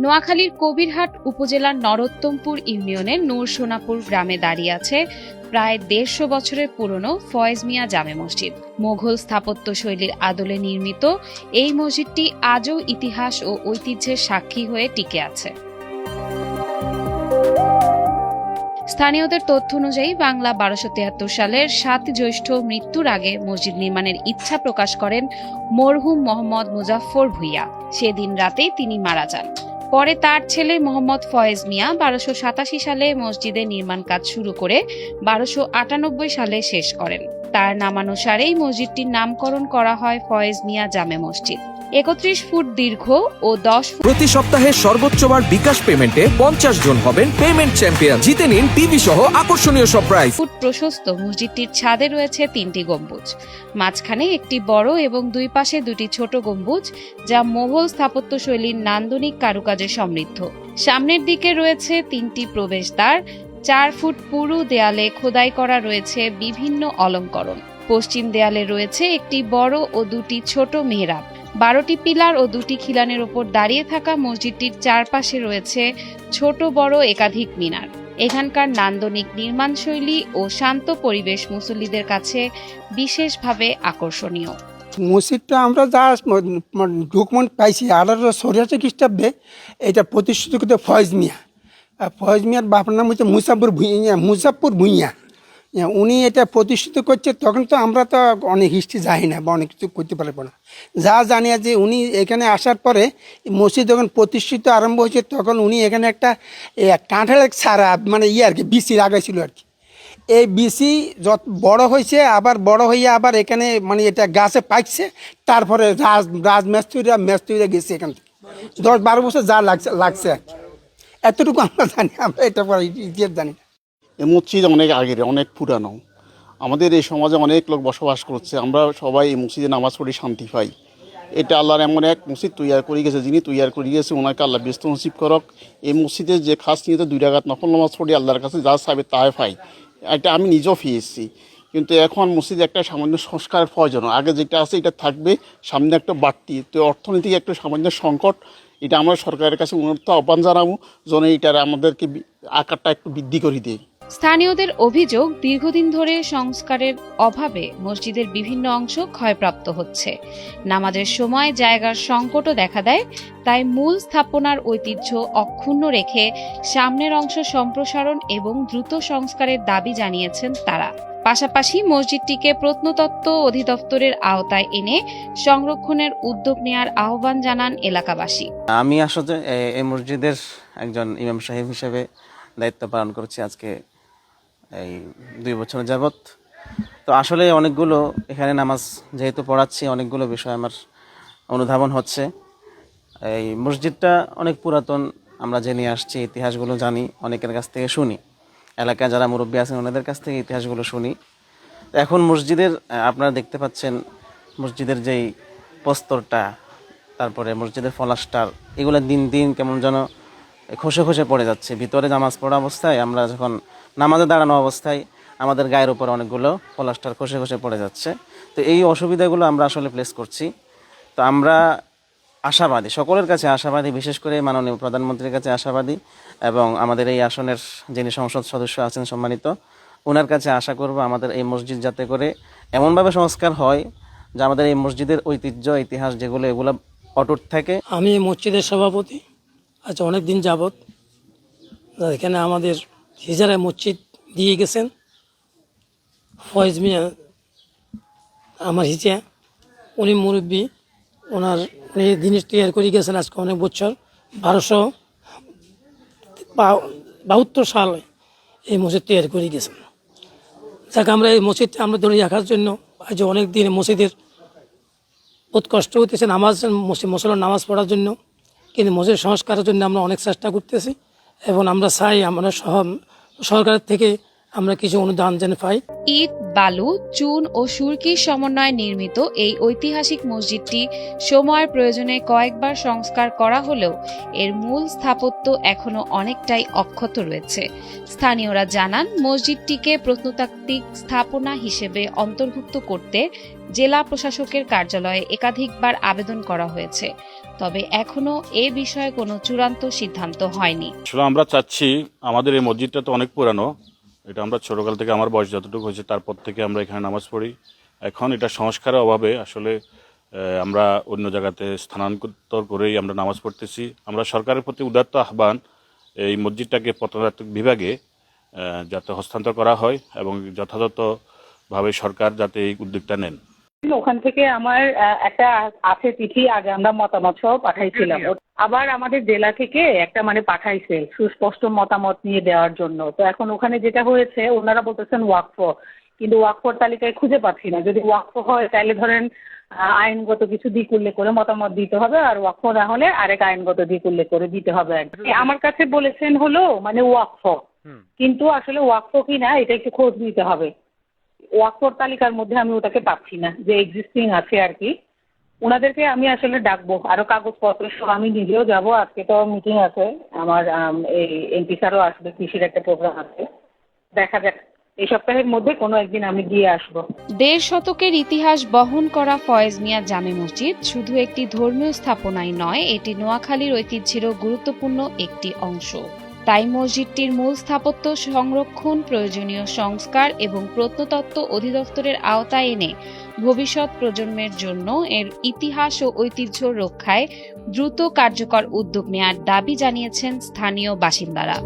নোয়াখালীর কবিরহাট উপজেলার নরোত্তমপুর ইউনিয়নের নূরসোনাপুর গ্রামে দাঁড়িয়ে আছে প্রায় ১৫০ বছরের পুরনো ফয়েজ মিয়া জামে মসজিদ। মোঘল স্থাপত্য শৈলীর আদলে নির্মিত এই মসজিদটি আজও ইতিহাস ও ঐতিহ্যের সাক্ষী হয়ে টিকে আছে। স্থানীয়দের তথ্য অনুযায়ী বাংলা ১২৭৩ সালের ৭ জ্যৈষ্ঠ মৃত্যুর আগে মসজিদ নির্মাণের ইচ্ছা প্রকাশ করেন মরহুম মোহাম্মদ মুজাফফর ভূঁইয়া। সেদিন রাতেই তিনি মারা যান। পরে তার ছেলে মোহাম্মদ ফয়েজ মিয়া ১২৮৭ সালে মসজিদের নির্মাণ কাজ শুরু করে ১২৯৮ সালে শেষ করেন। তার নামানুসারেই মসজিদটির নামকরণ করা হয় ফয়েজ মিয়া জামে মসজিদ। ৩১ ফুট দীর্ঘ ও ১০ ফুট। প্রতি সপ্তাহে সর্বোচ্চবার বিকাশ পেমেন্টে ৫০ জন হবেন পেমেন্ট চ্যাম্পিয়ন। জিতে নিন টিভি সহ আকর্ষণীয় সব প্রাইজ। ফুট প্রশস্ত মসজিদটির ছাদে রয়েছে ৩টি গম্বুজ, মাঝখানে একটি বড় এবং দুই পাশে দুটি ছোট গম্বুজ, যা মোগল স্থাপত্য শৈলীর নান্দনিক কারুকাজে সমৃদ্ধ। সামনের দিকে রয়েছে ৩টি প্রবেশদ্বার। ৪ ফুট পুরু দেয়ালে খোদাই করা রয়েছে বিভিন্ন অলঙ্করণ। পশ্চিম দেয়ালে রয়েছে একটি বড় ও দুটি ছোট মেহরাব। ১২টি পিলার ও দুটি খিলানের ওপর দাঁড়িয়ে থাকা মসজিদটির চারপাশে রয়েছে ছোট বড় একাধিক মিনার। এখানকার নান্দনিক নির্মাণশৈলী ও শান্ত পরিবেশ মুসল্লিদের কাছে বিশেষভাবে আকর্ষণীয়। মসজিদটা আমরা যা ডকুমেন্ট পাইছি ১৮৮৬ খ্রিস্টাব্দে এটা প্রতিষ্ঠিত ফয়েজ মিয়া। ফয়েজ মিয়ার বাবার নাম হচ্ছে মুজাফফর ভূঁইয়া। উনি এটা প্রতিষ্ঠিত করছে। তখন তো আমরা তো অনেক হিস্ট্রি জানি না বা অনেক কিছু করতে পারবো না। যা জানি যে উনি এখানে আসার পরে মসজিদ যখন প্রতিষ্ঠিত আরম্ভ হয়েছে তখন উনি এখানে একটা কাঁঠালের ছাড়া মানে আর কি বিসি লাগাইছিল আর কি। এই বিসি যত বড় হয়েছে আবার বড় হয়ে আবার এখানে মানে এটা গাছে পাকছে। তারপরে মেস্তুরিরা গেছে এখান থেকে ১০-১২ বছর যা লাগছে আর কি। এতটুকু আমরা জানি, আমরা এটা পরে ইতিহাস জানি। এই মসজিদ অনেক আগের, অনেক পুরানো। আমাদের এই সমাজে অনেক লোক বসবাস করছে। আমরা সবাই এই মসজিদে নামাজ পড়ে শান্তি পাই। এটা আল্লাহর এমন এক মসজিদ তৈয়ার করে গেছে, যিনি তৈয়ার করে গেছে ওনাকে আল্লাহ ব্যস্ত নসিব করক। এই মসজিদে যে খাস নিয়ে ২ রাকাত নফল নামাজ পড়ে আল্লাহর কাছে যা চাইবে তাই পাই। এটা আমি নিজেও পেয়েছি। কিন্তু এখন মসজিদে একটা সামান্য সংস্কারের প্রয়োজন। আগে যেটা আছে এটা থাকবে, সামনে একটা বাড়তি তো অর্থনৈতিক একটা সামান্য সংকট। এটা আমরা সরকারের কাছে অনুরোধ আহ্বান জানাবো যেন এটার আমাদেরকে আকারটা একটু বৃদ্ধি করে দেয়। স্থানীয়দের অভিযোগ, দীর্ঘদিন ধরে সংস্কারের অভাবে মসজিদের বিভিন্ন অংশ ক্ষয়প্রাপ্ত হচ্ছে। নামাজের সময় জায়গার সংকটও দেখা দেয়। তাই মূল স্থাপনার ঐতিহ্য অক্ষুণ্ণ রেখে সামনের অংশ সম্প্রসারণ এবং দ্রুত সংস্কারের দাবি জানিয়েছেন তারা। পাশাপাশি মসজিদটিকে প্রত্নতত্ত্ব অধিদপ্তরের আওতায় এনে সংরক্ষণের উদ্যোগ নেওয়ার আহ্বান জানান এলাকাবাসী। আমি আসলে এই মসজিদের একজন ইমাম সাহেব হিসেবে দায়িত্ব পালন করছি আজকে এই ২ বছর যাবৎ। তো আসলে অনেকগুলো এখানে নামাজ যেহেতু পড়াচ্ছি, অনেকগুলো বিষয় আমার অনুধাবন হচ্ছে। এই মসজিদটা অনেক পুরাতন, আমরা জেনে আসছি, ইতিহাসগুলো জানি, অনেকের কাছ থেকে শুনি, এলাকায় যারা মুরব্বী আছেন ওনাদের কাছ থেকে ইতিহাসগুলো শুনি। এখন মসজিদের আপনারা দেখতে পাচ্ছেন মসজিদের যেই প্রস্তরটা, তারপরে মসজিদের ফলাস্টার, এগুলো দিন দিন কেমন যেন খসে খসে পড়ে যাচ্ছে। ভিতরে নামাজ পড়া অবস্থায়, আমরা যখন নামাজে দাঁড়ানো অবস্থায় আমাদের গায়ের উপর অনেকগুলো প্লাস্টার খসে খসে পড়ে যাচ্ছে। তো এই অসুবিধাগুলো আমরা আসলে প্লেস করছি। তো আমরা আশাবাদী, সকলের কাছে আশাবাদী, বিশেষ করে মাননীয় প্রধানমন্ত্রীর কাছে আশাবাদী এবং আমাদের এই আসনের যিনি সংসদ সদস্য আছেন সম্মানিত, ওনার কাছে আশা করব আমাদের এই মসজিদ যাতে করে এমনভাবে সংস্কার হয় যে আমাদের এই মসজিদের ঐতিহ্য, ইতিহাস যেগুলো, এগুলো অটুট থাকে। আমি এই মসজিদের সভাপতি আচ্ছা অনেক দিন যাবৎ। এখানে আমাদের হিজারায় মসজিদ দিয়ে গেছেন ফয়েজ মিয়া আমার হিজা। উনি মুরব্বী, ওনার উনি জিনিস তৈরি করে গেছেন আজকে অনেক বছর। ১২৭২ সালে এই মসজিদ তৈরি করে গেছেন। যাকে আমরা এই মসজিদটা আমরা ধরে রাখার জন্য আজ অনেক দিন মসজিদের বহুত কষ্ট হইতেছে মুসলমান নামাজ পড়ার জন্য, কিন্তু মসজিদ সংস্কারের জন্য আমরা অনেক চেষ্টা করতেছি এবং আমরা চাই আমরা সরকারের থেকে আমরা কিছু অনুদান যেন পাই। ইট, বালু, চুন ও সুরকির সমন্বয়ে নির্মিত এই ঐতিহাসিক মসজিদটি সময়ের প্রয়োজনে কয়েকবার সংস্কার করা হলেও এর মূল স্থাপত্য এখনো অনেকটাই অক্ষত রয়েছে। স্থানীয়রা জানান, মসজিদটিকে প্রত্নতাত্ত্বিক স্থাপনা হিসেবে অন্তর্ভুক্ত করতে জেলা প্রশাসকের কার্যালয়ে একাধিকবার আবেদন করা হয়েছে, তবে এখনো এ বিষয়ে কোনো চূড়ান্ত সিদ্ধান্ত হয়নি। আসলে আমরা চাচ্ছি, আমাদের এই মসজিদটা তো অনেক পুরানো, এটা আমরা ছোটকাল থেকে, আমার বয়স যতটুকু হয়েছে তারপর থেকে আমরা এখানে নামাজ পড়ি। এখন এটা সংস্কারের অভাবে আসলে আমরা অন্য জায়গাতে স্থানান্তর করেই আমরা নামাজ পড়তেছি। আমরা সরকারের প্রতি উদাত্ত আহ্বান, এই মসজিদটাকে প্রত্নতাত্ত্বিক বিভাগে যাতে হস্তান্তর করা হয় এবং যথাযথভাবে সরকার যাতে এই উদ্যোগটা নেন। ওখান থেকে আমার একটা আছে চিঠি, আগে আমরা মতামত সহ পাঠাইছিলাম, আবার আমাদের জেলা থেকে একটা পাঠাইছে সুস্পষ্ট মতামত নিয়ে দেওয়ার জন্য। তো এখন ওখানে যেটা হয়েছে, ওনারা বলতেছেন ওয়াকফ, কিন্তু ওয়াকফর তালিকায় খুঁজে পাচ্ছি না। যদি ওয়াকফ হয় তাহলে ধরেন আইনগত কিছু দিক উল্লেখ করে মতামত দিতে হবে, আর ওয়াকফ না হলে আরেক আইনগত দিক উল্লেখ করে দিতে হবে। আমার কাছে বলেছেন হলো ওয়াকফ, কিন্তু আসলে ওয়াকফ কিনা এটা একটু খোঁজ নিতে হবে। ওয়াকফর তালিকার মধ্যে আমি ওটাকে পাচ্ছি না, যে এক্সিস্টিং আছে আর কি। ওনাদেরকে আমি আসলে ডাকবো, আরো কাগজপত্র সহ আমি নিজেও যাব। আজকে তো মিটিং আছে আমার, এই এমপি স্যারও আসবে, কৃষির একটা প্রোগ্রাম আছে, দেখা যাক এই সপ্তাহের মধ্যে কোনো একদিন আমি গিয়ে আসবো। ১.৫ শতকের ইতিহাস বহন করা ফয়েজ মিয়া জামে মসজিদ শুধু একটি ধর্মীয় স্থাপনাই নয়, এটি নোয়াখালীর ঐতিহ্যেরও গুরুত্বপূর্ণ একটি অংশ। তাই মসজিদটির মূল স্থাপত্য সংরক্ষণ, প্রয়োজনীয় সংস্কার এবং প্রত্নতত্ত্ব অধিদপ্তরের আওতায় এনে ভবিষ্যৎ প্রজন্মের জন্য এর ইতিহাস ও ঐতিহ্য রক্ষায় দ্রুত কার্যকর উদ্যোগ নেওয়ার দাবি জানিয়েছেন স্থানীয় বাসিন্দারা।